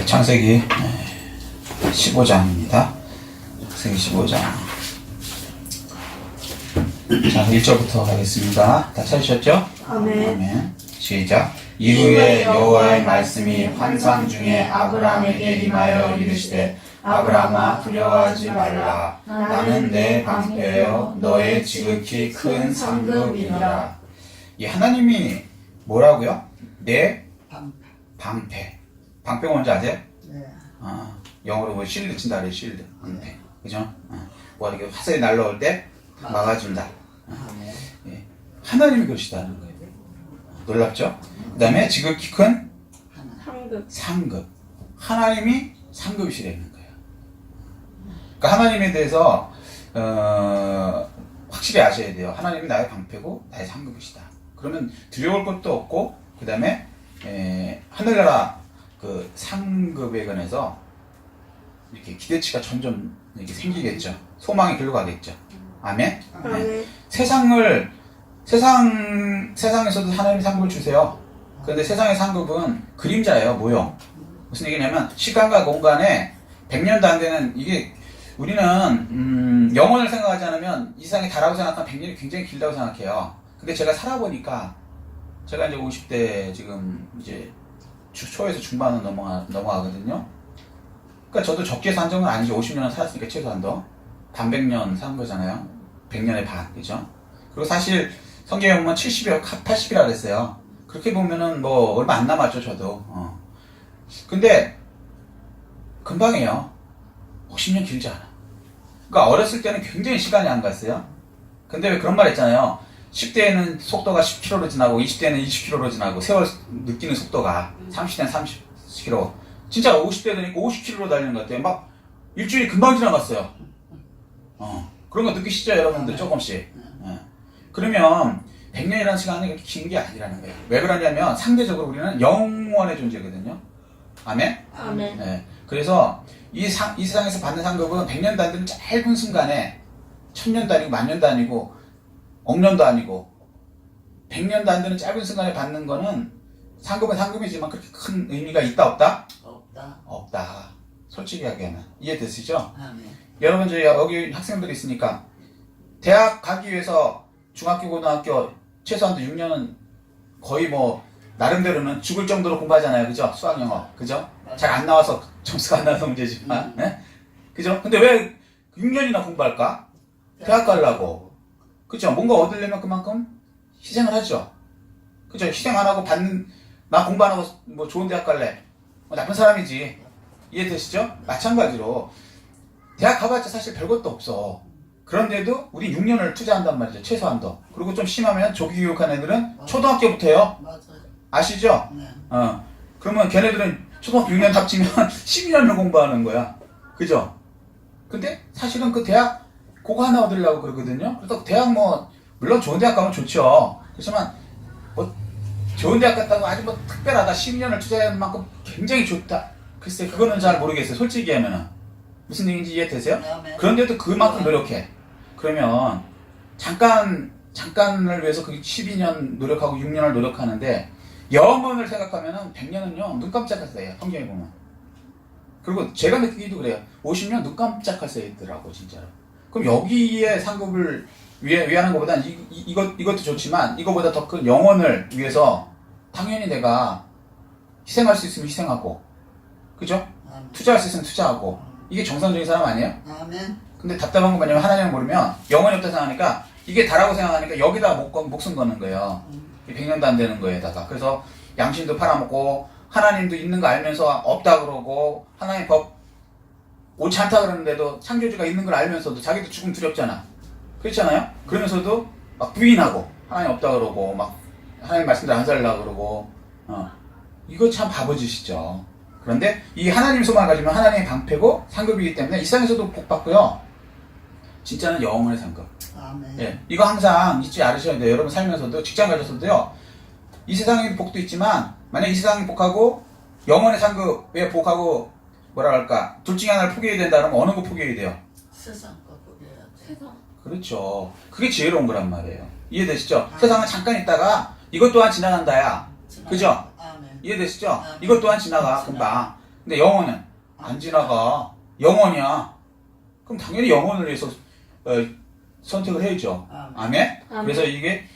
창세기 15장입니다. 창세기 15장. 자, 1절부터 가겠습니다. 다 찾으셨죠? 아멘. 아멘. 시작. 이후에 여호와의 말씀이 환상 중에 아브라함에게 임하여 이르시되 아브라함아 두려워하지 말라. 나는 내 방패여 너의 지극히 큰 상급이니라. 이 하나님이 뭐라고요? 내 방패. 방패 뭔지 아세요? 네. 영어로 뭐 실드 친다 그래, 실드. 방패. 그죠? 뭐 이렇게 화살이 날라올 때 막아준다. 예. 하나님이 그러시다는 거예요. 놀랍죠? 그 다음에 지극히 큰 상급. 하나님이 상급이시라는 거예요. 그러니까 하나님에 대해서 확실히 아셔야 돼요. 하나님이 나의 방패고 나의 상급이시다. 그러면 두려울 것도 없고, 그 다음에 하늘나라 그 상급에 관해서 이렇게 기대치가 점점 이렇게 생기겠죠. 소망이 길로 가겠죠. 아멘. 아멘. 세상에서도 하나님이 상급을 주세요. 그런데 세상의 상급은 그림자예요. 모형. 무슨 얘기냐면 시간과 공간에 100년도 안 되는, 이게 우리는 영원을 생각하지 않으면 이 세상이 다라고 생각하면 100년이 굉장히 길다고 생각해요. 근데 제가 살아보니까, 제가 이제 50대 지금 이제 초에서 중반으로 넘어가거든요. 그러니까 저도 적게 산 적은 아니죠. 50년은 살았으니까 최소한 더. 반백년 산 거잖아요. 100년의 반, 그죠? 그리고 사실 성경에 보면 70이라 80이라 그랬어요. 그렇게 보면은 뭐 얼마 안 남았죠, 저도. 근데 금방이에요. 50년 길지 않아. 그러니까 어렸을 때는 굉장히 시간이 안 갔어요. 근데 왜 그런 말 했잖아요. 10대에는 속도가 10km로 지나고 20대는 20km로 지나고, 세월 느끼는 속도가 30대는 30km. 진짜 50대 되니까 50km로 달리는 것 같아요. 막 일주일이 금방 지나갔어요. 그런 거 느끼시죠, 여러분들? 조금씩. 그러면 100년이라는 시간이 그렇게 긴 게 아니라는 거예요. 왜 그러냐면 상대적으로 우리는 영원의 존재거든요. 아멘? 아멘. 네. 그래서 이 세상에서 받는 상급은 100년도 안 되는 짧은 순간에 1000년도 아니고 만년도 아니고 억년도 아니고 100년도 안 되는 짧은 순간에 받는 거는 상급은 상급이지만 그렇게 큰 의미가 있다 없다? 없다. 솔직히 얘기하면. 이해되시죠? 여러분, 저희 여기 학생들이 있으니까 대학 가기 위해서 중학교, 고등학교 최소한도 6년은 거의 뭐 나름대로는 죽을 정도로 공부하잖아요. 그죠? 수학, 영어. 그죠? 잘 안 나와서 점수가 안 나와서 문제지만. 네? 그죠? 근데 왜 6년이나 공부할까? 대학 가려고. 그죠? 뭔가 얻으려면 그만큼 희생을 하죠. 그죠? 희생 안 하고 나 공부 안 하고 뭐 좋은 대학 갈래. 나쁜 사람이지. 이해되시죠? 마찬가지로 대학 가봤자 사실 별것도 없어. 그런데도 우리 6년을 투자한단 말이죠. 최소한도. 그리고 좀 심하면 조기 교육한 애들은 초등학교부터요. 아시죠? 그러면 걔네들은 초등학교 6년 합치면 12년을 공부하는 거야. 그죠? 근데 사실은 그 대학 그거 하나 얻으려고 그러거든요. 그래서 대학 물론 좋은 대학 가면 좋죠. 그렇지만 좋은 대학 갔다고 아주 특별하다, 12년을 투자하는 만큼 굉장히 좋다, 글쎄 그거는 잘 모르겠어요. 솔직히 하면은 무슨 얘기인지 이해되세요? 그런데도 그만큼 노력해. 그러면 잠깐을 위해서 그 12년 노력하고 6년을 노력하는데, 영원을 생각하면은 100년은요 눈 깜짝할 사이에요. 성경에 보면. 그리고 제가 느끼기도 그래요. 50년 눈 깜짝할 사이더라고, 진짜로. 그럼 여기에 상급을 위하는 것보다 이것도 좋지만 이거보다 더 큰 영혼을 위해서 당연히 내가 희생할 수 있으면 희생하고, 그죠? 투자할 수 있으면 투자하고. 이게 정상적인 사람 아니에요? 아멘. 근데 답답한 건 뭐냐면 하나님을 모르면 영혼이 없다 생각하니까, 이게 다라고 생각하니까 여기다 목숨 거는 거예요. 100년도 안 되는 거에다가. 그래서 양심도 팔아먹고 하나님도 있는 거 알면서 없다 그러고, 하나님 법 옳지 않다 그러는데도 창조주가 있는 걸 알면서도 자기도 죽음 두렵잖아. 그렇잖아요? 그러면서도 막 부인하고 하나님 없다 그러고 막 하나님 말씀대로 안 살려고 그러고. 이거 참 바보짓이죠. 그런데 이 하나님 소망을 가지면 하나님의 방패고 상급이기 때문에 이 세상에서도 복 받고요. 진짜는 영원의 상급. 아멘. 예, 이거 항상 잊지 않으셔야 돼요. 여러분 살면서도, 직장 가셔서도요, 이 세상의 복도 있지만 만약 이 세상의 복하고 영원의 상급의 복하고 뭐라 할까, 둘 중에 하나를 포기해야 된다 그러면 어느 거 포기해야 돼요? 세상 거 포기해야 돼. 세상. 그렇죠. 그게 지혜로운 거란 말이에요. 이해되시죠? 세상은 잠깐 있다가 이것 또한 지나간다야. 그죠? 아멘. 이해되시죠? 아멘. 이것 또한 지나가, 금방. 근데 영혼은 안 지나가. 영혼이야. 그럼 당연히 영혼을 위해서 선택을 해야죠. 아멘? 아멘. 그래서 이게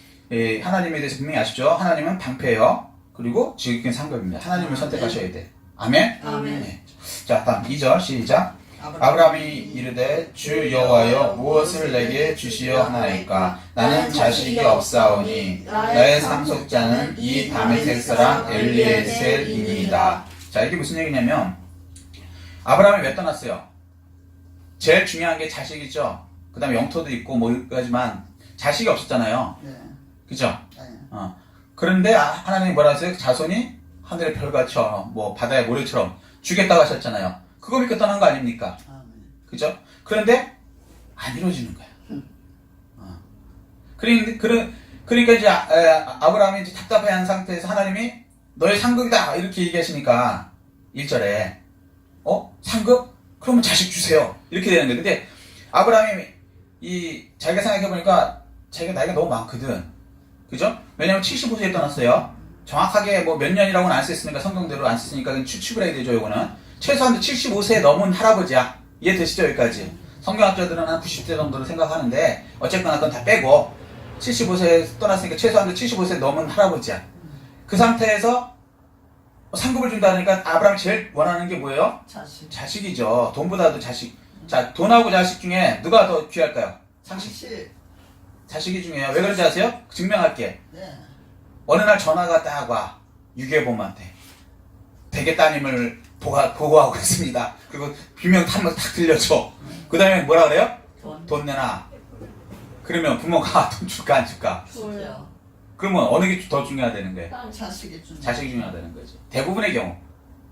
하나님에 대해서 분명히 아시죠? 하나님은 방패예요. 그리고 지극히 상급입니다. 하나님을 선택하셔야 돼. 아멘? 아멘. 네. 자, 다음 2절 시작. 아브라함이 이르되 주 여호와여 무엇을 내게 주시어 하나이까 나는 자식이 없사오니 나의 상속자는 이 다메섹 사람 엘리에셀이니이다. 자, 이게 무슨 얘기냐면 아브라함이 왜 떠났어요? 제일 중요한 게 자식이죠. 그 다음에 영토도 있고 뭐 여기까지만 자식이 없었잖아요. 네. 그죠? 네. 그런데 하나님이 뭐라 하세요? 자손이 하늘의 별같이 뭐 바다의 모래처럼 주겠다고 하셨잖아요. 그거 믿고 떠난 거 아닙니까? 그죠? 그런데 안 이루어지는 거야. 그러니까 이제 아브라함이 이제 답답해한 상태에서 하나님이 너의 상급이다 이렇게 얘기하시니까 1절에 상급? 그러면 자식 주세요. 이렇게 되는 거예요. 근데 아브라함이 자기가 생각해보니까 자기가 나이가 너무 많거든. 그죠? 왜냐면 75세에 떠났어요. 정확하게 뭐 몇 년이라고는 안 썼으니까 성경대로 안 썼으니까 추측을 해야 되죠. 이거는 최소한 75세 넘은 할아버지야. 이해되시죠? 여기까지. 성경학자들은 한 90세 정도로 생각하는데 어쨌거나 그건 다 빼고 75세에 떠났으니까 최소한 75세 넘은 할아버지야. 그 상태에서 상급을 준다니까 아브라함이 제일 원하는 게 뭐예요? 자식이죠. 돈보다도 자식. 자, 돈하고 자식 중에 누가 더 귀할까요? 자식이 중요해요. 왜 그런지 아세요? 증명할게. 네. 어느 날 전화가 딱 와. 유괴범한테. 대개 따님을 보고하고 있습니다. 그리고 비명 한번 탁 들려줘. 그 다음에 뭐라 그래요? 돈 내놔. 그러면 부모가 돈 줄까 안 줄까? 주죠. 그러면 어느 게 더 중요하다는 거예요? 자식이 준. 자식이 중요하다는 거죠. 대부분의 경우.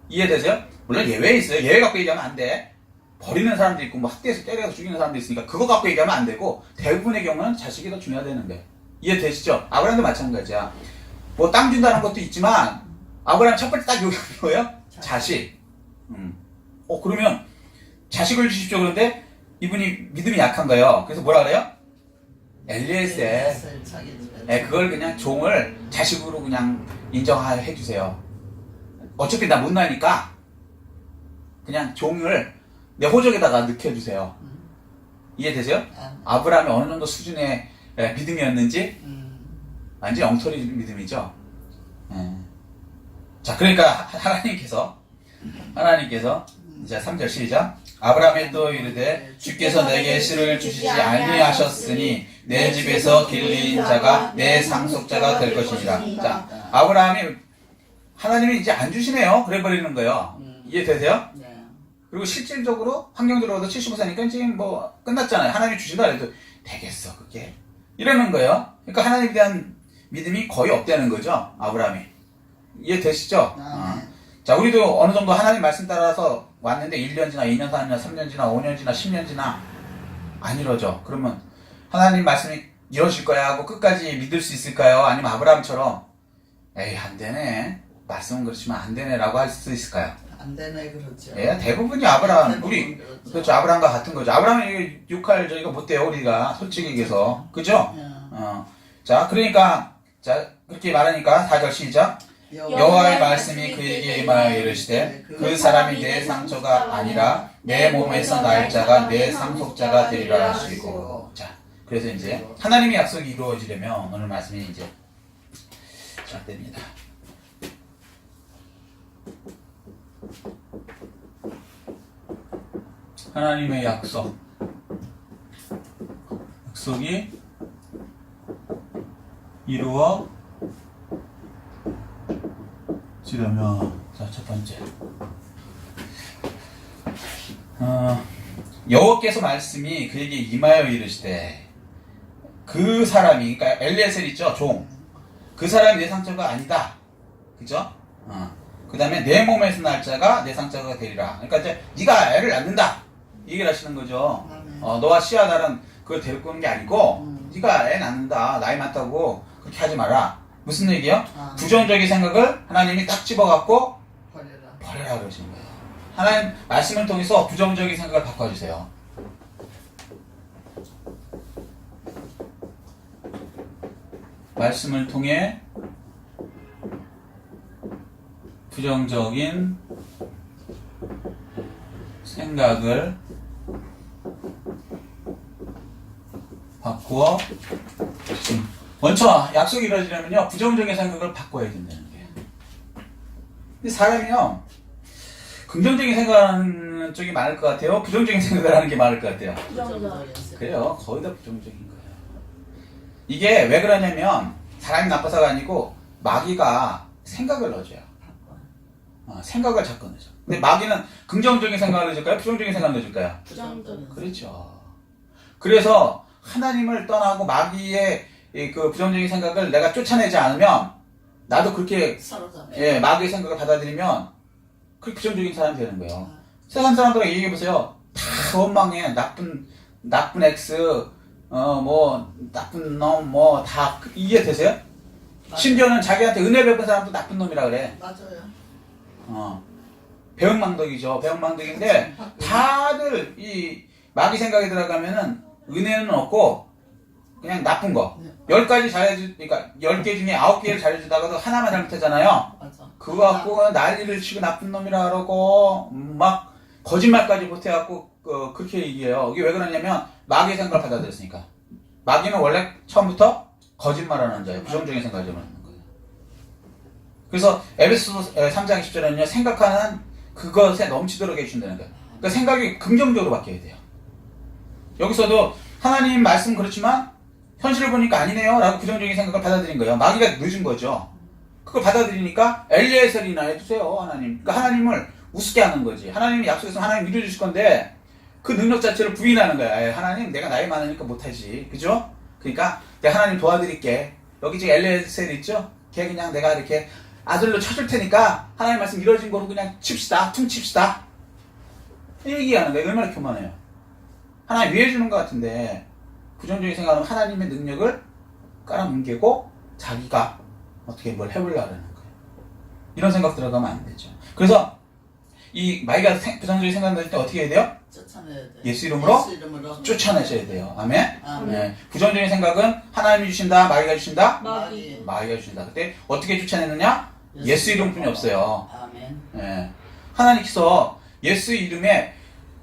이해되세요? 물론 예외 있어요. 예외 갖고 얘기하면 안 돼. 버리는 사람도 있고 뭐 학대해서 때려서 죽이는 사람도 있으니까 그거 갖고 얘기하면 안 되고 대부분의 경우는 자식이 더 중요하다는 거예요. 이해되시죠? 아브라함도 마찬가지야. 뭐 땅 준다는 것도 있지만 아브라함 첫 번째 딱 요기 뭐예요? 자식. 그러면 자식을 주십시오. 그런데 이분이 믿음이 약한 거예요. 그래서 뭐라 그래요? 엘리에셀. 그걸 그냥 종을 자식으로 그냥 인정해 주세요. 어차피 나 못 나니까 그냥 종을 내 호적에다가 넣혀주세요. 이해되세요? 아브라함이 어느 정도 수준의 믿음이었는지 완전 엉터리 믿음이죠. 자, 그러니까 하나님께서 이제 3절 시작. 아브라함이 또 이르되 주께서 내게 씨를 주시지 아니하셨으니 내 집에서 길린 자가 내 상속자가 될 것이니라. 자, 아브라함이 하나님이 이제 안 주시네요. 그래 버리는 거예요. 이해되세요? 네. 그리고 실질적으로 환경적으로도 75세니까 지금 뭐 끝났잖아요. 하나님이 주신다 해도 되겠어 그게 이러는 거예요. 그러니까 하나님에 대한 믿음이 거의 없다는 거죠. 아브라함이. 이해되시죠? 자, 우리도 어느 정도 하나님 말씀 따라서 왔는데 1년 지나 2년, 4년, 3년 지나 5년 지나 10년 지나 안 이루어져. 그러면 하나님 말씀이 이루어질 거야 하고 끝까지 믿을 수 있을까요? 아니면 아브라함처럼 에이 안 되네. 말씀은 그렇지만 안 되네 라고 할 수 있을까요? 안 되네, 그렇죠. 대부분이 아브라함. 대부분 우리 그렇죠. 그렇죠. 아브라함과 같은 거죠. 아브라함이 욕할 저희가 못 돼요. 우리가 솔직히 얘기해서. 그죠? 자, 그러니까 자 그렇게 말하니까 4절 시작. 여호와의 말씀이 그에게 임하여 이르시되 그 사람이 내 상처가 아니라 내 몸에서 날 자가 내 상속자가 되리라 하시고. 자, 그래서 이제 하나님의 약속이 이루어지려면 오늘 말씀이 이제 시작됩니다. 하나님의 약속이 이루어지려면 자, 첫 번째 여호와께서 말씀이 그에게 임하여 이르시되 그 사람이 그러니까 엘리에셀 있죠 종 그 사람이 내 상처가 아니다 그죠? 그 다음에 내 몸에서 날 자가 내 상처가 되리라. 그러니까 이제 네가 애를 낳는다 이 얘기를 하시는 거죠. 너와 씨와 나는 그걸 데리고 오는 게 아니고 네가 애 낳는다 나이 많다고 그렇게 하지 마라. 무슨 얘기요? 부정적인 생각을 하나님이 딱 집어갖고 버려라 그러시는 거예요. 하나님 말씀을 통해서 부정적인 생각을 바꿔주세요. 말씀을 통해 부정적인 생각을 바꾸어 먼저 약속이 이루어지려면요 부정적인 생각을 바꿔야 된다는 거예요. 근데 사람이요 긍정적인 생각하는 쪽이 많을 것 같아요? 부정적인 생각을 하는 게 많을 것 같아요? 그래요. 거의 다 부정적인 거예요. 이게 왜 그러냐면 사람이 나빠서가 아니고 마귀가 생각을 넣어줘요. 생각을 자꾸 넣어줘. 근데 마귀는 긍정적인 생각을 넣어줄까요? 부정적인 생각을 넣어줄까요? 부정적인. 그렇죠. 그래서 하나님을 떠나고 마귀의 그 부정적인 생각을 내가 쫓아내지 않으면 나도 그렇게 사로잡혀. 마귀의 생각을 받아들이면 그 부정적인 사람이 되는 거예요. 세상 사람들에게 얘기해 보세요. 다 원망해. 나쁜 X, 나쁜 놈, 다 이해되세요? 맞아요. 심지어는 자기한테 은혜 베푼 사람도 나쁜 놈이라 그래. 맞아요. 배은망덕이죠. 배은망덕인데 다들 이 마귀 생각이 들어가면은 은혜는 없고 그냥 나쁜 거. 10가지 그러니까 10개 중에 9개를 잘해주다가도 하나만 잘못하잖아요. 맞아. 그거 갖고 난리를 치고 나쁜 놈이라 그러고 막 거짓말까지 못해갖고 그렇게 얘기해요. 이게 왜 그러냐면 마귀의 생각을 받아들였으니까. 마귀는 원래 처음부터 거짓말하는 자예요. 부정적인 생각을 하는 거예요. 그래서 에베소서 3장 10절에는요. 생각하는 그것에 넘치도록 해주신다는 거예요. 그러니까 생각이 긍정적으로 바뀌어야 돼요. 여기서도 하나님 말씀 그렇지만 현실을 보니까 아니네요 라고 부정적인 생각을 받아들인 거예요. 마귀가 늦은 거죠. 그걸 받아들이니까 엘리에셀이나 해주세요 하나님. 그러니까 하나님을 우습게 하는 거지. 하나님이 약속했으면 하나님 이루어주실 건데 그 능력 자체를 부인하는 거야. 하나님 내가 나이 많으니까 못하지. 그죠? 그러니까 내가 하나님 도와드릴게. 여기 지금 엘리에셀 있죠? 걔 그냥 내가 이렇게 아들로 쳐줄 테니까 하나님 말씀 이루어진 거로 그냥 칩시다. 퉁칩시다. 얘기하는 거예요. 얼마나 교만해요. 하나님 위해주는 것 같은데 부정적인 생각은 하나님의 능력을 깔아뭉개고 자기가 어떻게 뭘 해보려고 하는 거예요. 이런 생각 들어가면 안 되죠. 그래서 이 마귀가 부정적인 생각 날 때 어떻게 해야 돼요? 쫓아내야 돼. 예수 이름으로 이름으로 쫓아내셔야 돼요. 아멘? 아멘. 네. 부정적인 생각은 하나님이 주신다, 마귀가 주신다? 마귀. 마귀가 주신다. 그때 어떻게 쫓아내느냐? 예수 이름뿐이 없어요. 아멘. 네. 하나님께서 예수 이름에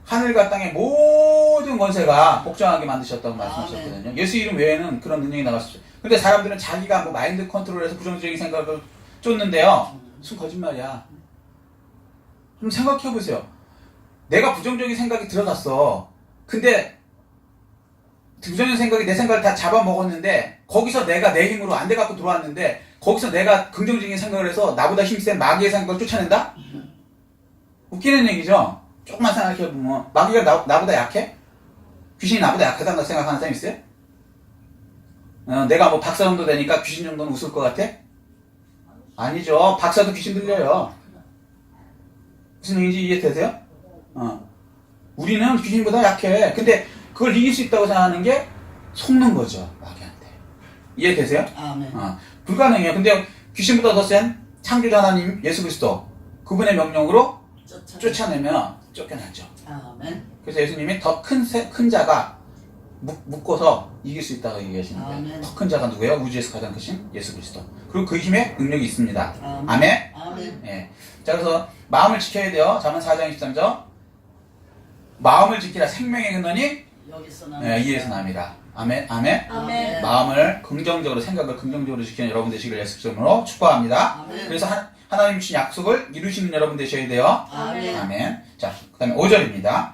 하늘과 땅의 모든 권세가 복종하게 만드셨다고 말씀하셨거든요. 예수 이름 외에는 그런 능력이 나갈 수 없어요. 근데 사람들은 자기가 뭐 마인드 컨트롤해서 부정적인 생각을 쫓는데요. 무슨 거짓말이야. 좀 생각해 보세요. 내가 부정적인 생각이 들어갔어. 근데 부정적인 생각이 내 생각을 다 잡아먹었는데 거기서 내가 내 힘으로 안 돼 갖고 들어왔는데 거기서 내가 긍정적인 생각을 해서 나보다 힘센 마귀의 생각을 쫓아낸다? 웃기는 얘기죠? 조금만 생각해보면 마귀가 나보다 약해? 귀신이 나보다 약하다고 생각하는 사람 있어요? 내가 뭐 박사 정도 되니까 귀신 정도는 웃을 것 같아? 아니죠. 박사도 귀신 들려요. 무슨 얘기인지 이해되세요? 우리는 귀신보다 약해. 근데 그걸 이길 수 있다고 생각하는 게 속는 거죠. 마귀한테. 이해되세요? 아멘. 불가능해요. 근데 귀신보다 더 센 창조주 하나님 예수 그리스도 그분의 명령으로 쫓아내면 쫓겨나죠. 아멘. 그래서 예수님이 더 큰 자가 묶어서 이길 수 있다고 얘기하시는 거예요. 더 큰 자가 누구예요? 우주에서 가장 크신 예수 그리스도. 그리고 그 힘에 능력이 있습니다. 아멘? 아멘. 예. 자, 그래서 마음을 지켜야 돼요. 잠언 4장 23절. 마음을 지키라 생명의 근원이 이에서 납니다. 아멘? 아멘? 아멘. 마음을 긍정적으로, 생각을 긍정적으로 지키는 여러분 되시길 예수님으로 축복합니다. 아멘. 그래서 하나님 주신 약속을 이루시는 여러분 되셔야 돼요. 아멘. 아멘. 자, 그 다음에 5절입니다.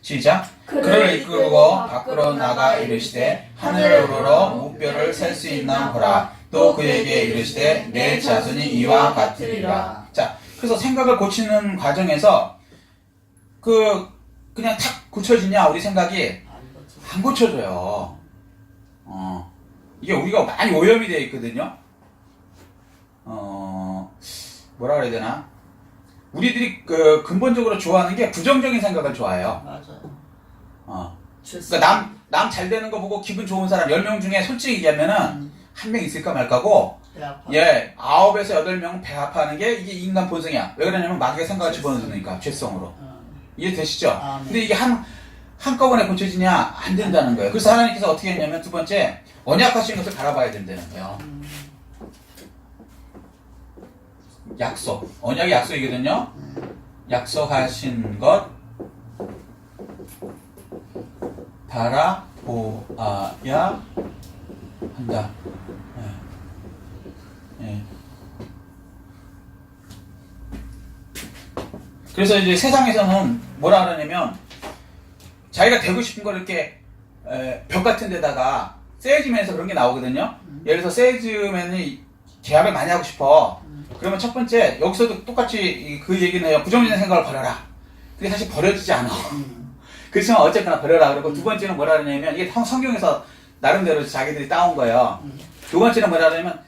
시작. 그를 이끌고 밖으로 나가 이르시되 하늘을 우러러 무뼈를 셀 수 있나 보라. 또 그에게 이르시되 내 자손이 이와 같으리라. 자, 그래서 생각을 고치는 과정에서 그냥 탁 고쳐지냐 우리 생각이 안 고쳐져요. 이게 우리가 많이 오염이 되어 있거든요. 뭐라 그래야 되나? 우리들이 근본적으로 좋아하는 게 부정적인 생각을 좋아해요. 맞아요. 그러니까 남 잘 되는 거 보고 기분 좋은 사람 10명 중에 솔직히 얘기하면은 한 명 있을까 말까고 9에서 8명은 배 아파하는 게 이게 인간 본성이야. 왜 그러냐면 마귀가 생각을 집어넣으니까 죄성으로. 이해되시죠? 근데 이게 한꺼번에 고쳐지냐? 안 된다는 거예요. 그래서 하나님께서 어떻게 했냐면 두 번째 언약하신 것을 바라봐야 된다는 거예요. 약속. 언약이 약속이거든요. 약속하신 것 바라보아야 한다. 예. 예. 그래서 이제 세상에서는 뭐라 그러냐면 자기가 되고 싶은 걸 이렇게 벽 같은 데다가 세일즈맨에서 그런 게 나오거든요. 예를 들어서 세일즈맨이 계약을 많이 하고 싶어. 그러면 첫 번째 여기서도 똑같이 그 얘기는 해요. 부정적인 생각을 버려라. 그게 사실 버려지지 않아. 그렇지만 어쨌거나 버려라. 그리고 두 번째는 뭐라 그러냐면 이게 성경에서 나름대로 자기들이 따온 거예요. 두 번째는 뭐라 그러냐면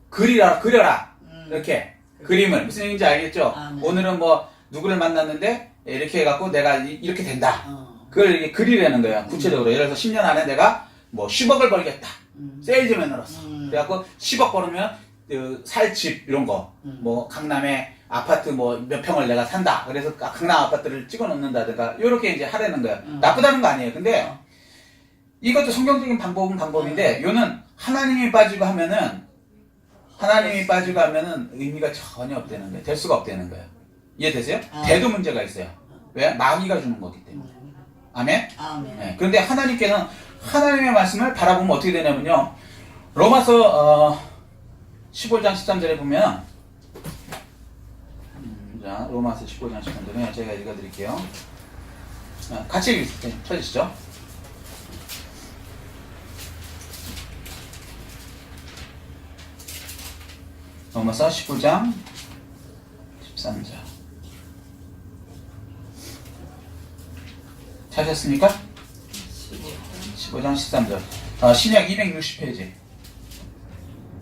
그려라. 이렇게 그림을 무슨 얘기인지 알겠죠? 네. 오늘은 뭐 누구를 만났는데 이렇게 해갖고 내가 이렇게 된다. 어. 그걸 이렇게 그리려는 거예요. 구체적으로. 예를 들어서 10년 안에 내가 뭐 10억을 벌겠다. 세일즈맨으로서. 그래갖고 10억 벌으면 살 집 이런 거. 뭐 강남에 아파트 뭐 몇 평을 내가 산다. 그래서 강남 아파트를 찍어 놓는다든가 이렇게 이제 하려는 거예요. 나쁘다는 거 아니에요. 근데 이것도 성경적인 방법은 방법인데 요는 하나님이 빠지고 하면은 의미가 전혀 없다는 거예요. 될 수가 없다는 거예요. 이해되세요? 대도 문제가 있어요. 왜? 마귀가 주는 거기 때문에. 아멘? 아멘. 네. 그런데 하나님께서는 하나님의 말씀을 바라보면 어떻게 되냐면요. 로마서 15장 13절에 보면 자, 로마서 15장 13절에 제가 읽어드릴게요. 같이 쳐주시죠. 로마서 19장 13절 찾으셨습니까? 15장 13절 신약 260페이지.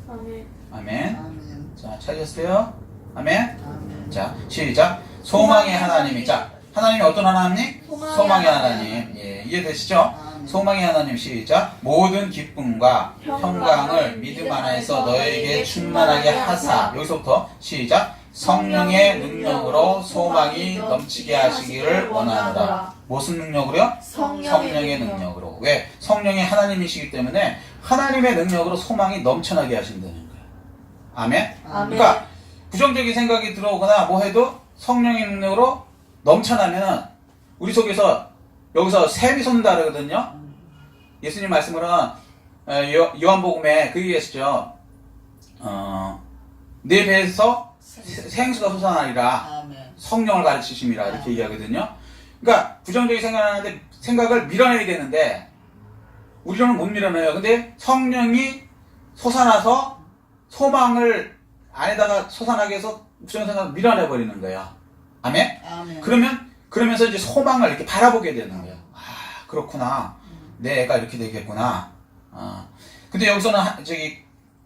아멘. 아멘. 아멘. 자, 찾으셨어요? 아멘. 아멘. 자, 시작. 소망의 하나님이. 자, 하나님이 어떤 하나님? 소망의 하나님. 예, 이해되시죠? 아멘. 소망의 하나님. 시작. 모든 기쁨과 평강을 믿음 안에서 너에게 충만하게 하사. 여기서부터 시작. 성령의 능력으로 소망이 넘치게 하시기를 원하노라. 무슨 능력으로요? 성령의 능력으로. 왜? 성령이 하나님이시기 때문에 하나님의 능력으로 소망이 넘쳐나게 하신다는 거예요. 아멘? 아멘. 그러니까 부정적인 생각이 들어오거나 뭐 해도 성령의 능력으로 넘쳐나면은 우리 속에서 여기서 샘이 솟는다 그러거든요. 예수님 말씀으로는 요한복음에 그 얘기하시죠. 내 배에서 생수가 솟아나리라. 아멘. 성령을 가르치심이라 이렇게 얘기하거든요. 그러니까 부정적인 생각을 하는데 생각을 밀어내야 되는데 우리로는 못 밀어내요. 근데 성령이 솟아나서 소망을 안에다가 솟아나게 해서 부정적인 생각을 밀어내 버리는 거예요. 아멘? 아멘. 그러면서 이제 소망을 이렇게 바라보게 되는 거예요. 아, 그렇구나. 내 애가 이렇게 되겠구나. 근데 여기서는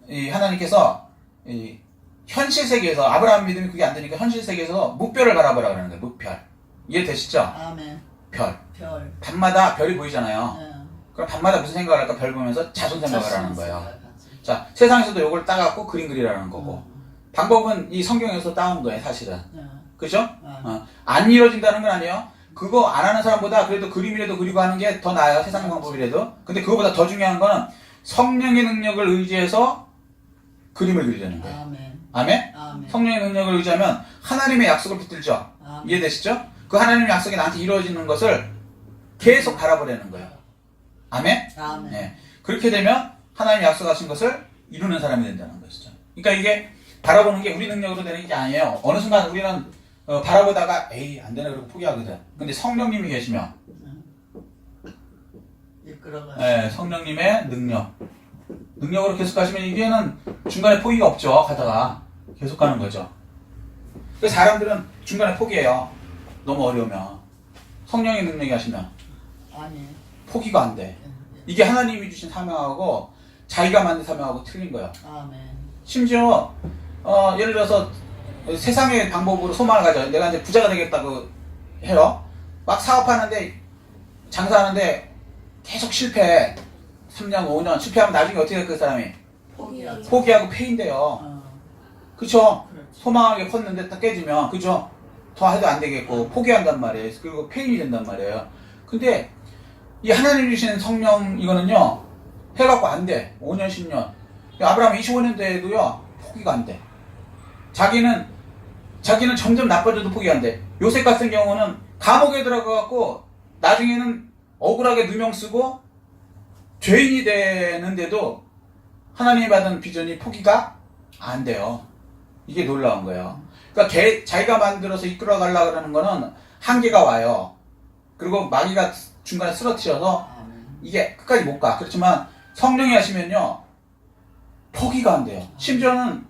이 하나님께서 이 현실 세계에서 아브라함 믿음이 그게 안 되니까 현실 세계에서 무별을 바라보라 그러는 거예요. 무별. 이해되시죠? 아멘. 별. 별. 밤마다 별이 보이잖아요. 네. 그럼 밤마다 무슨 생각을 할까? 별 보면서 자손 생각을 하는 거예요. 자신 자, 세상에서도 이걸 따갖고 그림 그리라는 거고. 방법은 이 성경에서 따온 거예요, 사실은. 네. 그죠? 안 이루어진다는 건 아니에요. 그거 안 하는 사람보다 그래도 그림이라도 그리고 하는 게 더 나아요. 세상 방법이라도. 근데 그거보다 더 중요한 거는 성령의 능력을 의지해서 그림을 그리자는 거예요. 아멘. 아멘? 아멘. 성령의 능력을 의지하면 하나님의 약속을 붙들죠. 아멘. 이해되시죠? 그 하나님의 약속이 나한테 이루어지는 것을 계속 바라보려는 거예요. 아멘? 아멘. 네. 그렇게 되면 하나님이 약속하신 것을 이루는 사람이 된다는 것이죠. 그러니까 이게 바라보는 게 우리 능력으로 되는 게 아니에요. 어느 순간 우리는 바라보다가 에이 안 되네 그러고 포기하거든. 근데 성령님이 계시면 이끌어가. 성령님의 능력으로 계속 가시면 이게는 중간에 포기가 없죠. 가다가 계속 가는 거죠. 그래서 사람들은 중간에 포기해요. 너무 어려우면. 성령의 능력이 하시면 아니. 포기가 안 돼. 이게 하나님이 주신 사명하고 자기가 만든 사명하고 틀린 거야. 아멘. 심지어 예를 들어서 세상의 방법으로 소망을 가져. 내가 이제 부자가 되겠다고 해요. 막 사업하는데 장사하는데 계속 실패해. 3년, 5년 실패하면 나중에 어떻게 할 그 사람이? 포기하고 폐인돼요. 그쵸? 소망하게 컸는데 딱 깨지면, 그죠? 더 해도 안 되겠고, 포기한단 말이에요. 그리고 폐인이 된단 말이에요. 근데, 이 하나님 주시는 성령, 이거는요, 해갖고 안 돼. 5년, 10년. 아브라함 25년 돼도요, 포기가 안 돼. 자기는 점점 나빠져도 포기 안 돼. 요셉 같은 경우는 감옥에 들어가갖고, 나중에는 억울하게 누명 쓰고 죄인이 되는데도 하나님이 받은 비전이 포기가 안 돼요. 이게 놀라운 거예요. 그러니까 자기가 만들어서 이끌어 가려고 그러는 거는 한계가 와요. 그리고 마귀가 중간에 쓰러뜨려서 이게 끝까지 못 가. 그렇지만 성령이 하시면요, 포기가 안 돼요. 심지어는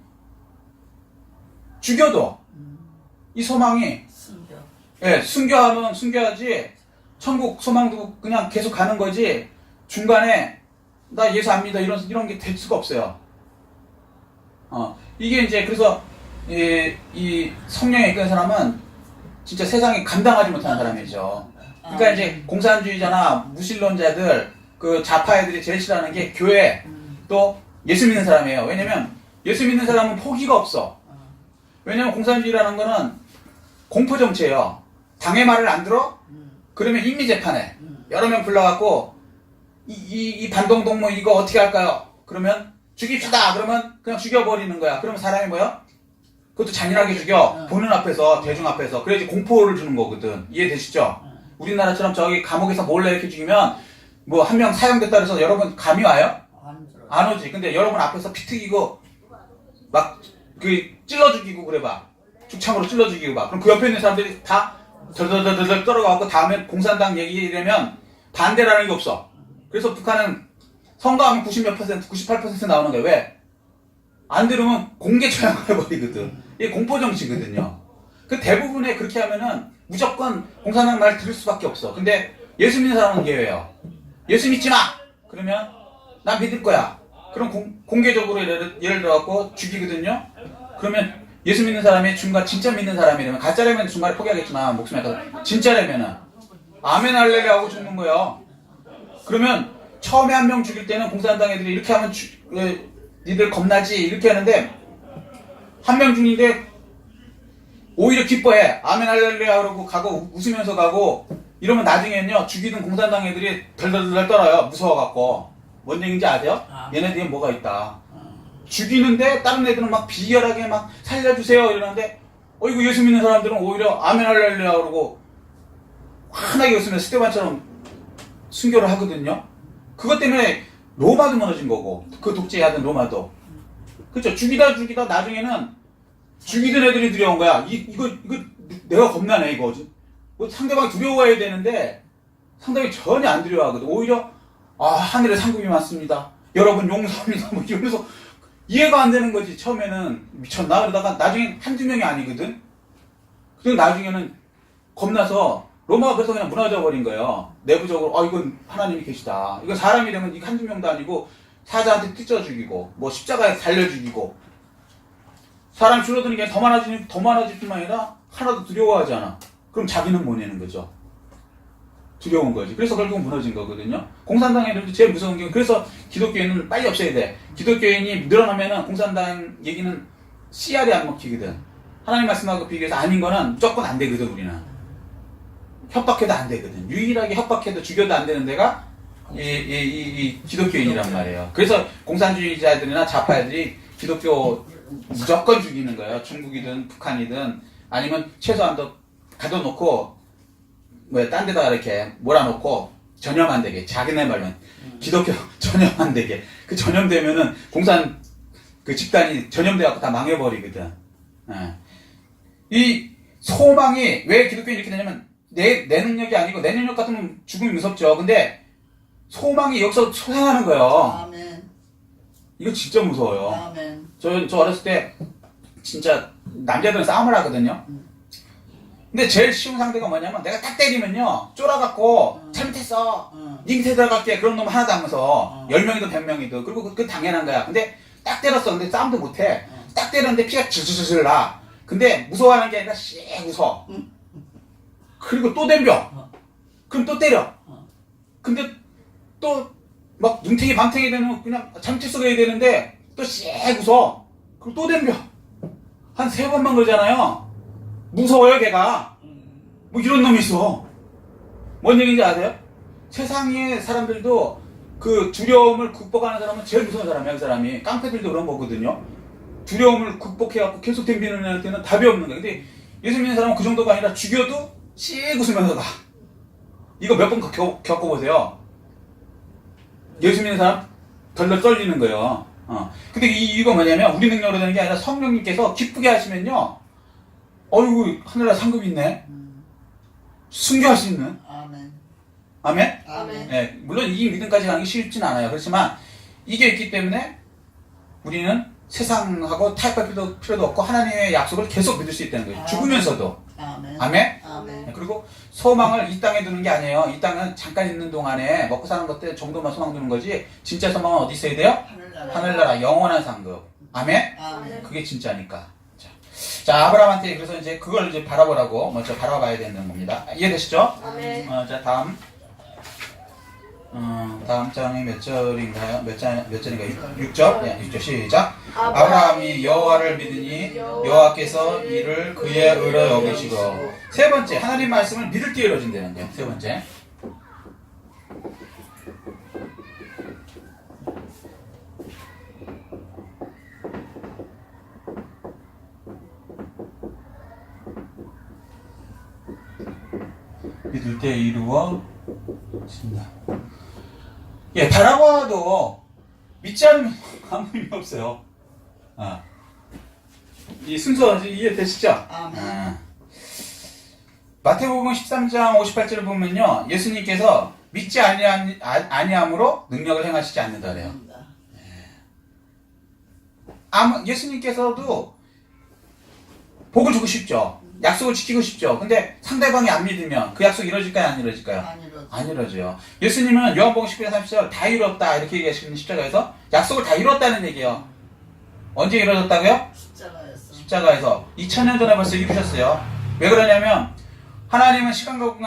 죽여도 이 소망이 숨겨. 예, 숨겨하면 숨겨야지 천국 소망도 그냥 계속 가는 거지 중간에 나 예수 안 믿어 이런 게 될 수가 없어요. 이게 이제 그래서 이 성령에 이끄는 사람은 진짜 세상에 감당하지 못하는 사람이죠. 그러니까 이제 공산주의자나 무신론자들 그 좌파 애들이 제일 싫어하는 게 교회 또 예수 믿는 사람이에요. 왜냐면 예수 믿는 사람은 포기가 없어. 왜냐면 공산주의라는 거는 공포 정치예요. 당의 말을 안 들어? 그러면 임미재판에 여러 명 불러갖고 이 반동동무 이거 어떻게 할까요? 그러면 죽입시다. 그러면 그냥 죽여버리는 거야. 그러면 사람이 뭐야? 그것도 잔인하게 죽여. 보는 앞에서, 대중 앞에서. 그래야지 공포를 주는 거거든. 이해되시죠? 우리나라처럼 저기 감옥에서 몰래 이렇게 죽이면 뭐 한 명 사형됐다 그래서 여러분 감이 와요? 안 오지. 근데 여러분 앞에서 피 튀기고 막 그 찔러 죽이고 그래봐. 죽창으로 찔러 죽이고 봐. 그럼 그 옆에 있는 사람들이 다 덜덜덜덜 떨어가고 다음에 공산당 얘기되면 반대라는 게 없어. 그래서 북한은 선거하면 90몇 %, 98% 나오는 거야. 왜? 안 들으면 공개 처형을 해버리거든. 이게 공포정치거든요. 그 대부분에 그렇게 하면은 무조건 공산당 말 들을 수밖에 없어. 근데 예수 믿는 사람은 예외예요. 예수 믿지 마! 그러면 난 믿을 거야. 그럼 공개적으로 예를 들어갖고 죽이거든요. 그러면 예수 믿는 사람이 중간 진짜 믿는 사람이라면 가짜라면 중간에 포기하겠지만 목숨에 따라 진짜라면은 아멘 할렐루야 하고 죽는 거예요. 그러면 처음에 한 명 죽일 때는 공산당 애들이 이렇게 하면 니들 겁나지 이렇게 하는데 한 명 죽이는데 오히려 기뻐해. 아멘 할렐루야 그러고 가고 웃으면서 가고 이러면 나중에는요 죽이던 공산당 애들이 덜덜덜 떨어요. 무서워갖고. 뭔 얘기인지 아세요? 얘네들이 뭐가 있다. 죽이는데 다른 애들은 막 비열하게 막 살려주세요 이러는데 이거 예수 믿는 사람들은 오히려 아멘 할렐루야 그러고 환하게 웃으면 스테반처럼 순교를 하거든요. 그것 때문에 로마도 무너진 거고 그 독재하던 로마도. 그렇죠. 죽이다 나중에는 죽이던 애들이 두려운 거야. 이거 내가 겁나네 이거. 뭐 상대방이 두려워해야 되는데 상대방이 전혀 안 두려워하거든. 오히려 하늘에 상급이 많습니다. 여러분 용서합니다. 뭐 이러면서 이해가 안 되는 거지. 처음에는 미쳤나? 그러다가 나중엔 한두 명이 아니거든. 그리고 나중에는 겁나서 로마가 그래서 그냥 무너져 버린 거예요. 내부적으로 이건 하나님이 계시다. 이거 사람이 되면 이거 한두 명도 아니고 사자한테 찢어 죽이고 뭐 십자가에 달려 죽이고 사람 줄어드는 게 더 많아질 뿐만 아니라 하나도 두려워하지 않아. 그럼 자기는 못 내는 거죠. 두려운 거지. 그래서 결국 무너진 거거든요. 공산당 애들도 제일 무서운 게 그래서 기독교인은 빨리 없애야 돼. 기독교인이 늘어나면은 공산당 얘기는 씨알이 안 먹히거든. 하나님 말씀하고 비교해서 아닌 거는 무조건 안 되거든. 우리는 협박해도 안 되거든. 유일하게 협박해도 죽여도 안 되는 데가 이 기독교인이란 말이에요. 그래서 공산주의자들이나 좌파애들이 기독교 무조건 죽이는 거예요. 중국이든 북한이든 아니면 최소한 더 가둬놓고 딴 데다가 이렇게 몰아놓고 전염 안 되게. 자기네 말면 기독교 전염 안 되게. 그 전염되면은 공산 그 집단이 전염돼갖고 다 망해버리거든. 이 소망이 왜 기독교인이 이렇게 되냐면 내 능력이 아니고 내 능력 같으면 죽음이 무섭죠. 근데 소망이 여기서 솟아나는 거예요. 아멘. 이거 진짜 무서워요. 아멘. 저 어렸을 때 진짜 남자들은 싸움을 하거든요. 근데 제일 쉬운 상대가 뭐냐면 내가 딱 때리면요 쫄아갖고 잘못했어 니 밑에 들어갈게 그런 놈 하나도 안 무서워. 10명이든 100명이든. 그리고 그건 당연한 거야. 근데 딱 때렸어. 근데 싸움도 못해. 딱 때렸는데 피가 질질질 나. 근데 무서워하는 게 아니라 씩 웃어. 그리고 또 덤벼. 그럼 또 때려. 근데 또 막 눈탱이 밤탱이 되면 그냥 잠치 해야 되는데 또 씩 웃어. 그럼 또 덤벼. 한 3번만 그러잖아요. 무서워요 걔가. 뭐 이런 놈이 있어. 뭔 얘기인지 아세요? 세상의 사람들도 그 두려움을 극복하는 사람은 제일 무서운 사람이야. 그 사람이. 깡패들도 그런 거거든요. 두려움을 극복해갖고 계속 덤비는 애한테는 답이 없는 거야. 근데 예수 믿는 사람은 그 정도가 아니라 죽여도 씩 웃으면서 가. 이거 몇 번 겪어보세요. 예수 믿는 사람 덜덜 떨리는 거예요. 근데 이거 뭐냐면 우리 능력으로 되는 게 아니라 성령님께서 기쁘게 하시면요. 어이구 하늘나라 상급이 있네. 순교할 수 있는. 아멘. 아멘? 아멘. 네, 물론 이 믿음까지 가는 게 쉽진 않아요. 그렇지만 이게 있기 때문에 우리는 세상하고 타협할 필요도 없고 하나님의 약속을 계속 믿을 수 있다는 거예요. 죽으면서도. 아멘. 아멘? 아멘. 네, 그리고 소망을 이 땅에 두는 게 아니에요. 이 땅은 잠깐 있는 동안에 먹고 사는 것들 정도만 소망 두는 거지 진짜 소망은 어디 있어야 돼요? 하늘나라. 하늘나라 영원한 상급. 아멘? 아멘. 그게 진짜니까. 자, 아브라함한테 그래서 이제 그걸 이제 바라보라고 먼저 바라봐야 되는 겁니다. 이해되시죠? 아멘. 자, 다음 장이 몇 절인가요? 몇 절인가요? 6절? 네, 6절 시작. 아브라함이 여호와를 믿으니 여호와께서 이를 그의 의로 여기시고. 세 번째, 하나님 말씀을 믿을 때 이루어진다는 거예요. 세 번째. 믿을 때 이루어진다. 예, 바라봐도 믿지 않으면 아무 의미 없어요. 이 순서 이해되시죠? 아멘. 마태복음 13장 58절을 보면요, 예수님께서 믿지 아니함으로 능력을 행하시지 않는다 그래요. 예수님께서도 복을 주고 싶죠. 약속을 지키고 싶죠. 근데 상대방이 안 믿으면 그 약속 이루어질까요? 안 이루어질까요? 안 이루어져요. 예수님은 요한복음 10장 30절 다 이루었다 이렇게 얘기하시는 십자가에서 약속을 다 이루었다는 얘기예요. 언제 이루어졌다고요? 십자가에서 2000년 전에 벌써 이루셨어요. 왜 그러냐면 하나님은 시간과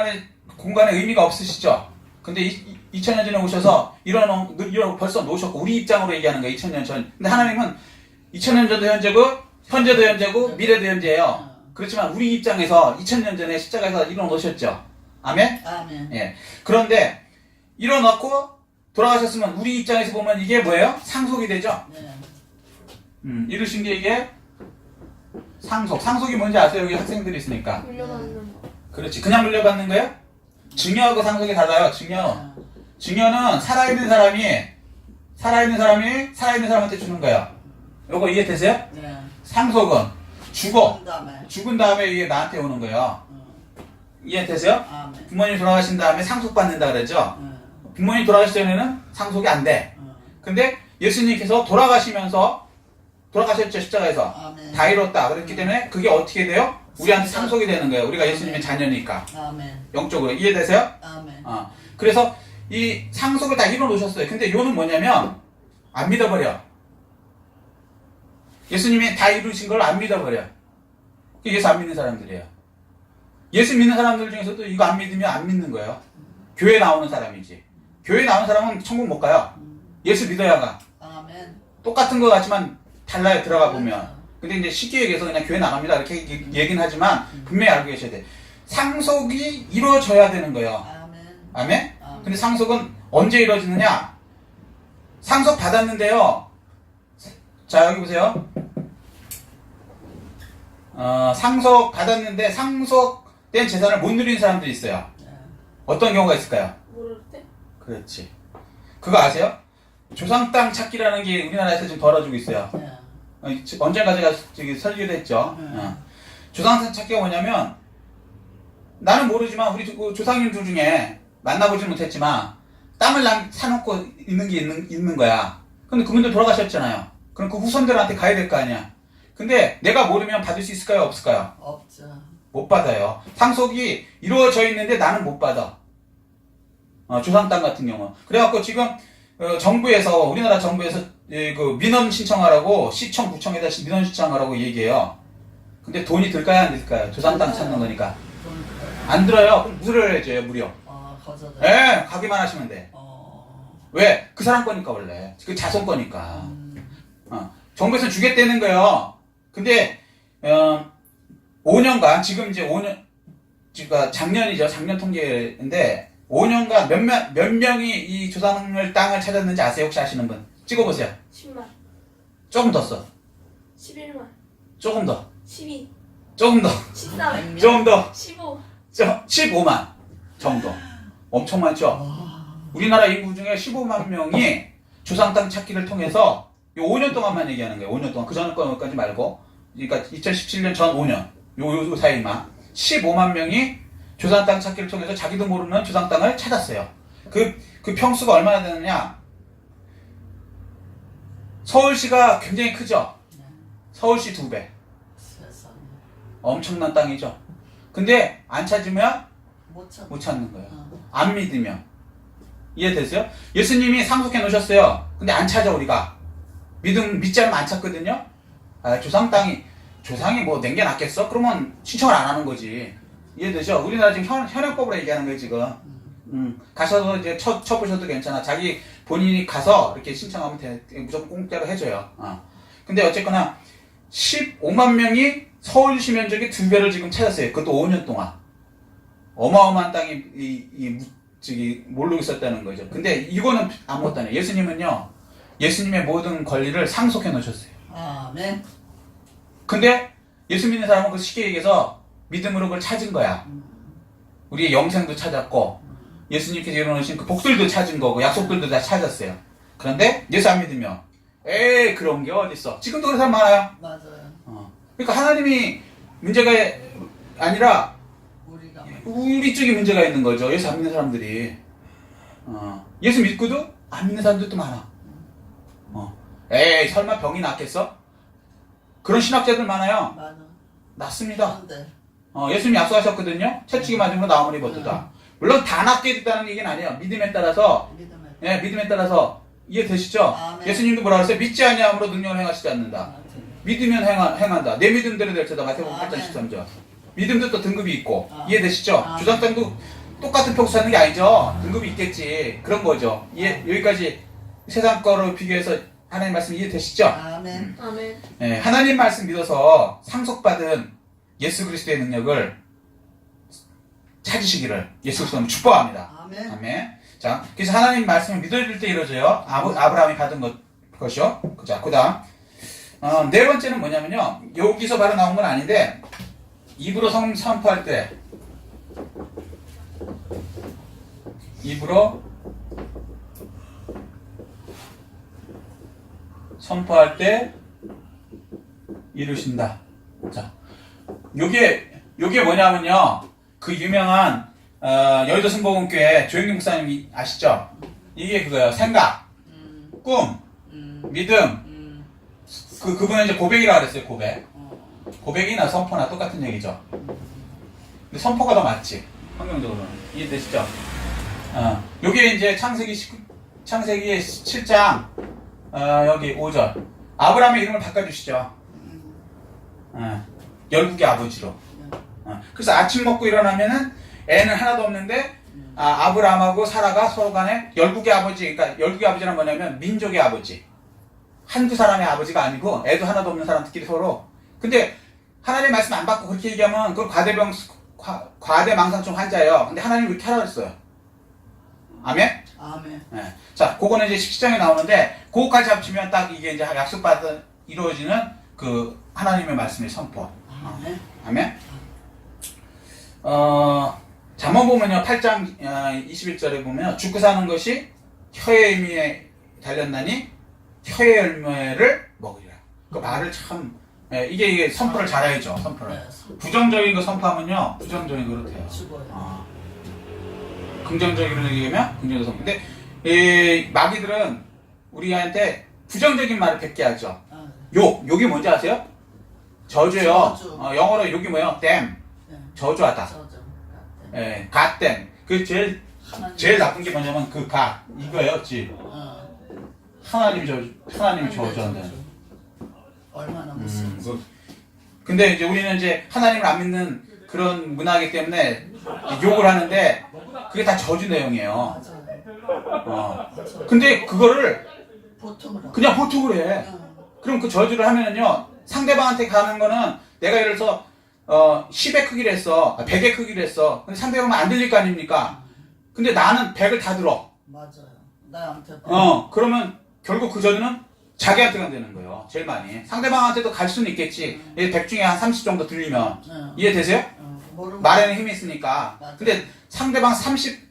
공간에 의미가 없으시죠. 근데 2000년 전에 오셔서 이런 벌써 놓으셨고 우리 입장으로 얘기하는 거예요. 2000년 전. 근데 하나님은 2000년 전도 현재고 현재도 현재고 미래도 현재예요. 그렇지만 우리 입장에서 2000년 전에 십자가에서 일어놓으셨죠. 아멘? 아멘. 예. 그런데 일어났고 돌아가셨으면 우리 입장에서 보면 이게 뭐예요? 상속이 되죠. 네. 이루신 게 이게 상속. 상속이 뭔지 아세요? 여기 학생들이 있으니까. 물려받는 거. 그렇지. 그냥 물려받는 거예요? 증여하고 상속이 달라요. 증여. 증여는 살아있는 사람이 살아있는 사람한테 주는 거예요. 요거 이해되세요? 네. 상속은 죽은 다음에 이게 나한테 오는 거예요. 이해되세요? 아멘. 부모님 돌아가신 다음에 상속받는다 그러죠? 부모님 돌아가시 전에는 상속이 안 돼. 근데 예수님께서 돌아가셨죠, 십자가에서. 아멘. 다 이뤘다. 그렇기 때문에 그게 어떻게 돼요? 우리한테 상속이 되는 거예요. 우리가 예수님의 자녀니까. 아멘. 영적으로. 이해되세요? 아멘. 그래서 이 상속을 다 이뤄 놓으셨어요. 근데 요는 뭐냐면, 안 믿어버려. 예수님이 다 이루신 걸 안 믿어버려. 예수 안 믿는 사람들이에요. 예수 믿는 사람들 중에서도 이거 안 믿으면 안 믿는 거예요. 교회 나오는 사람이지. 교회 나오는 사람은 천국 못 가요. 예수 믿어야 가. 아멘. 똑같은 것 같지만 달라요, 들어가 보면. 근데 이제 쉽게 얘기해서 그냥 교회 나갑니다. 이렇게 얘기는 하지만 분명히 알고 계셔야 돼. 상속이 이루어져야 되는 거예요. 아멘. 아멘? 근데 상속은 언제 이루어지느냐? 상속 받았는데요. 자, 여기 보세요. 상속 받았는데 상속된 재산을 못 누리는 사람들이 있어요. 어떤 경우가 있을까요? 모를 때? 그렇지. 그거 아세요? 조상 땅 찾기라는 게 우리나라에서 지금 벌어지고 있어요. 언젠가 제가 저기 설교도 했죠. 조상 땅 찾기가 뭐냐면 나는 모르지만 우리 조상님들 중에 만나보지 못했지만 땅을 사놓고 있는 거야. 근데 그분들 돌아가셨잖아요. 그럼 그 후손들한테 가야 될 거 아니야. 근데 내가 모르면 받을 수 있을까요? 없을까요? 없죠. 못 받아요. 상속이 이루어져 있는데 나는 못 받아. 조상 땅 같은 경우. 그래갖고 지금 정부에서 우리나라 정부에서 그 민원 신청하라고 시청 구청에다 민원 신청하라고 얘기해요. 근데 돈이 들까요? 안 들까요? 조상 땅 찾는 거니까. 안 들어요. 그럼 무료를 해줘요. 무료. 거저들. 예, 가기만 하시면 돼. 왜? 그 사람 거니까 원래. 그 자손 거니까. 정부에서 주겠다는 거예요. 근데 5년간 지금 이제 5년 그러니까 작년이죠. 작년 통계인데 5년간 몇 명이 이 조상을 땅을 찾았는지 아세요? 혹시 아시는 분? 찍어보세요. 10만. 조금 더 써. 11만. 조금 더. 12. 조금 더. 13. 조금 더. 15. 15만 정도. 엄청 많죠? 와. 우리나라 인구 중에 15만 명이 조상 땅 찾기를 통해서 요 5년 동안만 얘기하는 거예요. 5년 동안. 그 전 거까지 말고. 그러니까 2017년 전 5년. 요 사이만. 15만 명이 조상 땅 찾기를 통해서 자기도 모르는 조상 땅을 찾았어요. 그 평수가 얼마나 되느냐? 서울시가 굉장히 크죠? 네. 서울시 2배. 세상에. 엄청난 땅이죠. 근데 안 찾으면 못 찾. 못 찾는 거예요. 어. 안 믿으면. 이해되세요? 예수님이 상속해 놓으셨어요. 근데 안 찾아 우리가. 믿지 않으면 안 찾거든요. 조상이 뭐 남겨놨겠어? 그러면 신청을 안 하는 거지. 이해되죠? 우리나라 지금 현행법으로 얘기하는 거예요 지금. 가셔서 이제 쳐보셔도 괜찮아. 자기 본인이 가서 이렇게 신청하면 무조건 공짜로 해줘요. 근데 어쨌거나 15만 명이 서울시 면적의 2배를 지금 찾았어요. 그것도 5년 동안. 어마어마한 땅이 모르고 있었다는 거죠. 근데 이거는 아무것도 아니에요. 예수님은요, 예수님의 모든 권리를 상속해 놓으셨어요. 아멘. 근데 예수 믿는 사람은 그 쉽게 얘기해서 믿음으로 그걸 찾은 거야. 우리의 영생도 찾았고, 예수님께서 이뤄놓으신 그 복들도 찾은 거고, 약속들도 다 찾았어요. 그런데 예수 안 믿으면, 에이, 그런 게 어딨어. 지금도 그런 사람 많아요. 맞아요. 그러니까 하나님이 문제가 아니라, 우리가 우리 쪽에 문제가 있는 거죠. 예수 안 믿는 사람들이. 예수 믿고도 안 믿는 사람들도 많아. 에이, 설마 병이 낫겠어? 그런 신학자들 많아요. 많아. 낫습니다. 그런데 예수님이 약속하셨거든요. 채찍이 맞으면 나무니 벗도다. 물론 다 낫게 됐다는 얘기는 아니에요. 믿음에 따라서, 믿음에 따라서 이해되시죠? 아멘. 예수님도 뭐라 그랬어요? 믿지 아니함으로 능력을 행하시지 않는다. 맞아요. 믿으면 행한다. 내 믿음대로 될 테다. 마태복음 아멘. 8장 13절. 믿음도 또 등급이 있고. 아멘. 이해되시죠? 아멘. 주상 땅도 똑같은 평수 사는 게 아니죠. 등급이 있겠지. 그런 거죠. 여기까지 세상 거로 비교해서 하나님 말씀 이해되시죠? 아멘. 아멘. 네, 하나님 말씀 믿어서 상속받은 예수 그리스도의 능력을 찾으시기를 예수 그리스도는 축복합니다. 아멘. 아멘. 자, 그래서 하나님 말씀을 믿어줄 때 이루어져요. 아브라함이 받은 것이요. 자, 그 다음. 네 번째는 뭐냐면요. 여기서 바로 나온 건 아닌데, 입으로 선포할 때, 입으로 선포할 때 이루신다. 자, 요게 뭐냐면요. 그 유명한, 여의도 승복음교회 조영기 목사님이 아시죠? 이게 그거예요. 생각, 꿈, 믿음. 그분은 이제 고백이라고 그랬어요. 고백이나 선포나 똑같은 얘기죠. 근데 선포가 더 맞지. 환경적으로는. 이해되시죠? 요게 이제 창세기 7장, 여기 5절. 아브라함의 이름을 바꿔주시죠. 열국의 아버지로. 그래서 아침 먹고 일어나면은 애는 하나도 없는데, 아브라함하고 사라가 서로 간에 열국의 아버지, 그러니까 열국의 아버지란 뭐냐면 민족의 아버지. 한두 사람의 아버지가 아니고 애도 하나도 없는 사람들끼리 서로. 근데 하나님 말씀 안 받고 그렇게 얘기하면 그건 과대망상증 환자예요. 근데 하나님 그렇게 하라고 했어요. 아멘? 아멘. 네. 자, 그거는 이제 17장에 나오는데, 그거까지 합치면 딱 이게 이제 약속받은, 이루어지는 그 하나님의 말씀의 선포. 아멘. 아멘? 잠언 보면요, 8장 21절에 보면, 죽고 사는 것이 혀의 의미에 달렸나니, 혀의 열매를 먹으리라. 그 말을 참, 이게 선포를 잘해야죠, 선포를. 네, 부정적인 거 선포하면요, 부정적인 거로 돼요. 죽어요. 긍정적으로 얘기하면 긍정적 선포. 근데 이 마귀들은 우리한테 부정적인 말을 뱉게 하죠. 욕이 뭔지 아세요? 저주요. 저주. 영어로 욕이 뭐예요? damn. 네. 저주하다. 저주. 예, God damn. 그 제일 나쁜 게 뭐냐면 그 God 이거예요, 지. 하나님이 저주한다는. 얼마나 무서워. 근데 이제 우리는 이제 하나님을 안 믿는 그런 문화이기 때문에 욕을 하는데 그게 다 저주 내용이에요. 맞아요. 근데 그거를 보통으로. 그냥 보통으로 해. 그럼 그 저주를 하면은요, 상대방한테 가는 거는 내가 예를 들어서 10의 크기를 했어, 100의 크기를 했어. 근데 상대방은 안 들릴 거 아닙니까? 근데 나는 100을 다 들어. 맞아요. 나한테. 그러면 결국 그 저주는 자기한테가 되는 거예요. 제일 많이. 상대방한테도 갈 수는 있겠지. 100 중에 한 30 정도 들리면. 이해되세요? 모르고. 말에는 힘이 있으니까. 맞아. 근데 상대방 30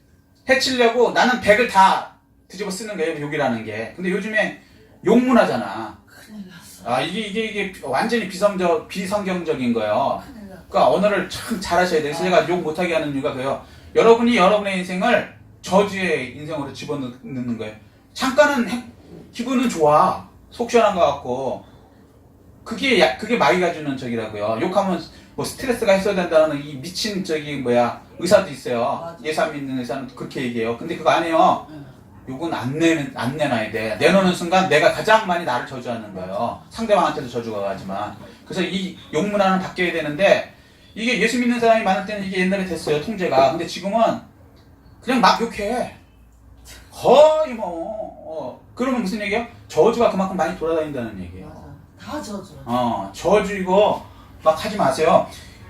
해치려고 나는 100을 다 뒤집어 쓰는 거예요, 욕이라는 게. 근데 요즘에 욕 문화잖아. 큰일 났어. 이게 완전히 비성경적인 거예요. 큰일 났어. 그러니까 언어를 참 잘하셔야 돼요. 그래서 제가 욕 못하게 하는 이유가 그래요. 여러분이 여러분의 인생을 저주의 인생으로 집어넣는 거예요. 잠깐은 기분은 좋아. 속 시원한 것 같고. 그게 마귀가 주는 적이라고요. 욕하면 뭐 스트레스가 해소가 된다는 이 미친 의사도 있어요. 맞아. 예수 안 믿는 의사는 그렇게 얘기해요. 근데 그거 아니에요. 응. 욕은 안 내놔야 돼. 내놓는 순간 내가 가장 많이 나를 저주하는 거예요. 상대방한테도 저주가 가지만. 그래서 이 욕 문화는 바뀌어야 되는데, 이게 예수 믿는 사람이 많을 때는 이게 옛날에 됐어요, 통제가. 근데 지금은 그냥 막 욕해. 거의 그러면 무슨 얘기예요? 저주가 그만큼 많이 돌아다닌다는 얘기예요. 맞아. 다 저주. 저주 이거 막 하지 마세요.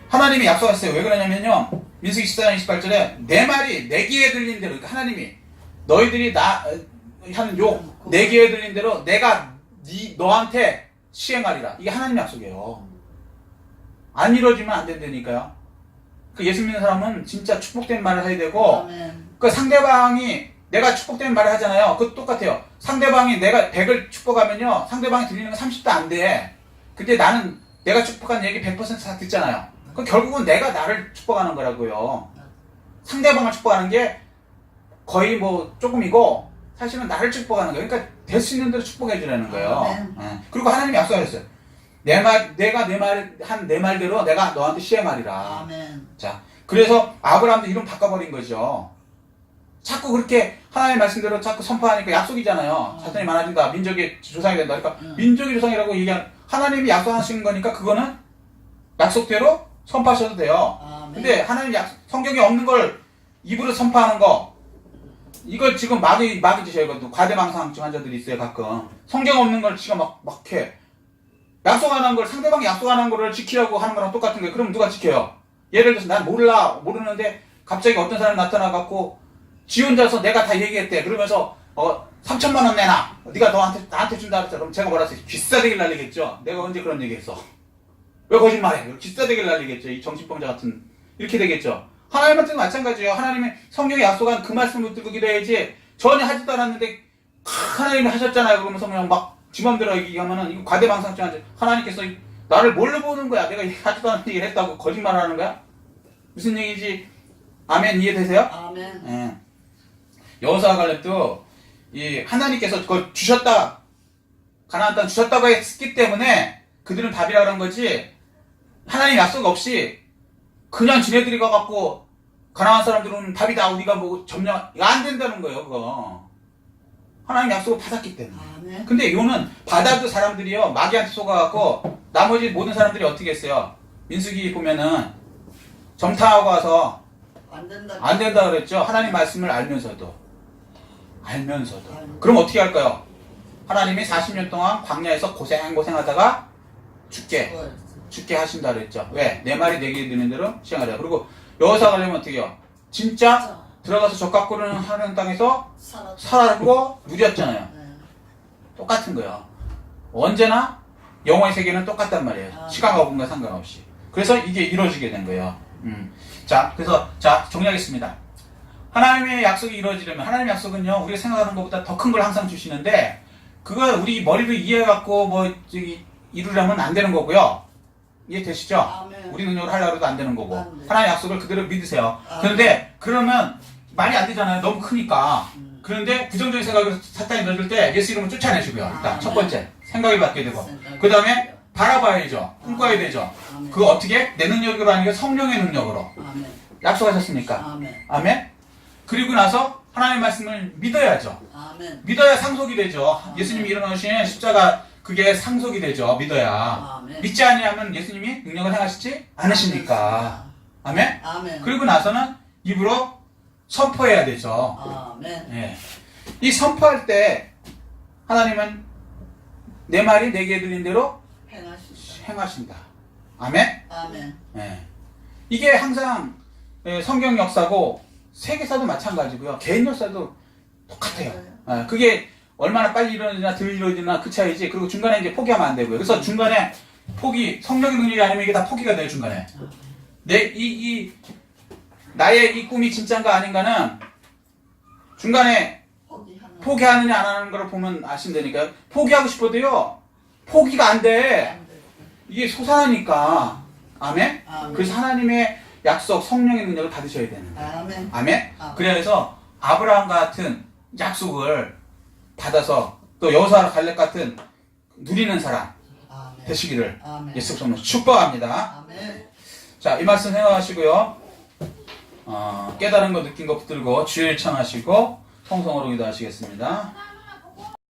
하나님이 약속하셨어요. 왜 그러냐면요. 민수기 14장 28절에 내 말이 내 귀에 들린 대로, 그러니까 하나님이 너희들이 나 하는 욕 내 귀에 들린 대로 내가 너한테 시행하리라. 이게 하나님 약속이에요. 안 이루어지면 안 된다니까요. 그 예수 믿는 사람은 진짜 축복된 말을 해야 되고, 아멘. 그 상대방이 내가 축복된 말을 하잖아요. 그것도 똑같아요. 상대방이 내가 100을 축복하면요, 상대방이 들리는 건 30도 안 돼. 근데 나는 내가 축복한 얘기 100% 다 듣잖아요. 그 결국은 내가 나를 축복하는 거라고요. 상대방을 축복하는 게 거의 뭐 조금이고, 사실은 나를 축복하는 거예요. 그러니까 될 수 있는 대로 축복해 주라는 거예요. 그리고 하나님이 약속하셨어요. 내가 내 말대로 내가 너한테 시행하리라. 아멘. 자, 그래서 아브라함도 이름 바꿔버린 거죠. 자꾸 그렇게 하나님의 말씀대로 자꾸 선포하니까 약속이잖아요. 자손이 많아진다. 민족의 조상이 된다. 그러니까 민족의 조상이라고 얘기한 하나님이 약속하신 거니까 그거는 약속대로 선포하셔도 돼요. 아멘. 근데 하나님 성경에 없는 걸 입으로 선포하는 거, 이걸 지금 마귀 짓이에요. 이것도 과대망상증 환자들이 있어요, 가끔. 성경 없는 걸 지가 막 해. 약속 안 한 걸, 상대방이 약속 안 한 거를 지키라고 하는 거랑 똑같은 거예요. 그럼 누가 지켜요? 예를 들어서 난 모르는데 갑자기 어떤 사람이 나타나갖고 지 혼자서 내가 다 얘기했대. 그러면서 3천만 원 내놔. 네가 나한테 준다 그랬어. 그럼 제가 뭐라 했어요? 귀싸대기를 날리겠죠. 내가 언제 그런 얘기했어? 왜 거짓말해? 귀싸대기를 날리겠죠. 이 정신병자 같은. 이렇게 되겠죠. 하나님한테도 마찬가지예요. 하나님이 성경에 약속한 그 말씀을 듣고 기도해야지, 전혀 하지도 않았는데 하나님이 하셨잖아요. 그러면서 그냥 막 지 맘대로 얘기하면은 이거 과대망상증 하지. 하나님께서 나를 뭘로 보는 거야? 내가 하지도 않은 얘기를 했다고 거짓말하는 거야? 무슨 얘기지? 아멘, 이해되세요? 아멘. 예. 여호수아 갈렙도 이 하나님께서 그걸 주셨다, 가나안 땅 주셨다고 했기 때문에 그들은 답이라 그런 거지, 하나님 약속 없이 그냥 지네들이 가갖고 가나안 사람들은 답이다, 우리가 뭐 점령 안 된다는 거예요. 그거 하나님 약속을 받았기 때문에. 아멘. 근데 요는 받아도 사람들이요, 마귀한테 속아갖고 나머지 모든 사람들이 어떻게 했어요? 민수기 보면은 정탐하고 와서 안 된다 그랬죠. 하나님 말씀을 알면서도. 그럼 어떻게 할까요? 하나님이 40년 동안 광야에서 고생하다가 죽게 하신다 그랬죠. 왜? 내 말이 내게 드는 대로 시행하려. 그리고 여호수아 가려면 어떻게 해요? 진짜 들어가서 적각고를 하는 땅에서 살고 누렸잖아요. 네. 똑같은 거예요. 언제나 영혼의 세계는 똑같단 말이에요. 시간과 공간 상관없이. 그래서 이게 이루어지게 된 거예요. 그래서 정리하겠습니다. 하나님의 약속이 이루어지려면, 하나님의 약속은요, 우리가 생각하는 것보다 더 큰 걸 항상 주시는데, 그걸 우리 머리로 이해해갖고 이루려면 안 되는 거고요. 이해되시죠? 아멘. 우리 능력으로 하려고 해도 안 되는 거고. 안 돼. 하나님의 약속을 그대로 믿으세요. 아멘. 그런데 그러면 말이 안 되잖아요. 너무 크니까. 그런데 부정적인 생각을 사탄이 넣을 때 예수 이름을 쫓아내시고요. 일단 아멘. 첫 번째 생각이 바뀌게 되고, 그 다음에 바라봐야죠. 꿈꿔야 되죠. 아멘. 그거 어떻게? 내 능력으로 아니고 성령의 능력으로. 아멘. 약속하셨으니까. 아멘. 아멘. 그리고 나서 하나님의 말씀을 믿어야죠. 아멘. 믿어야 상속이 되죠. 아멘. 예수님이 일어나신 십자가, 그게 상속이 되죠. 믿어야. 아멘. 믿지 아니하면 예수님이 능력을 행하시지 않으시니까. 아멘. 아멘. 그리고 나서는 입으로 선포해야 되죠. 아멘. 예. 이 선포할 때 하나님은 내 말이 내게 들린 대로 행하신다. 아멘. 아멘. 예. 이게 항상 성경 역사고 세계사도 마찬가지고요. 개인 역사도 똑같아요. 예. 그게 얼마나 빨리 이루어지나 덜 이루어지나 그 차이지. 그리고 중간에 이제 포기하면 안 되고요. 그래서 중간에 성령의 능력이 아니면 이게 다 포기가 돼요. 중간에 나의 이 꿈이 진짜인가 아닌가는 중간에 포기하는. 포기하느냐 안 하는 걸 보면 아시면 되니까 포기하고 싶어도요. 포기가 안 돼. 안 돼. 이게 솟아나니까. 아멘? 아멘. 그래서 하나님의 약속 성령의 능력을 받으셔야 되는 거예요. 아멘. 아멘? 아멘. 그래서 아브라함 같은 약속을 받아서 또 여호수아 갈렙 같은 누리는 사람 아멘. 되시기를 아멘. 예수 그리스도로 축복합니다. 아멘. 자, 이 말씀 생각하시고요. 깨달은 거 느낀 거 붙들고 주일 청하시고 통성으로 기도하시겠습니다.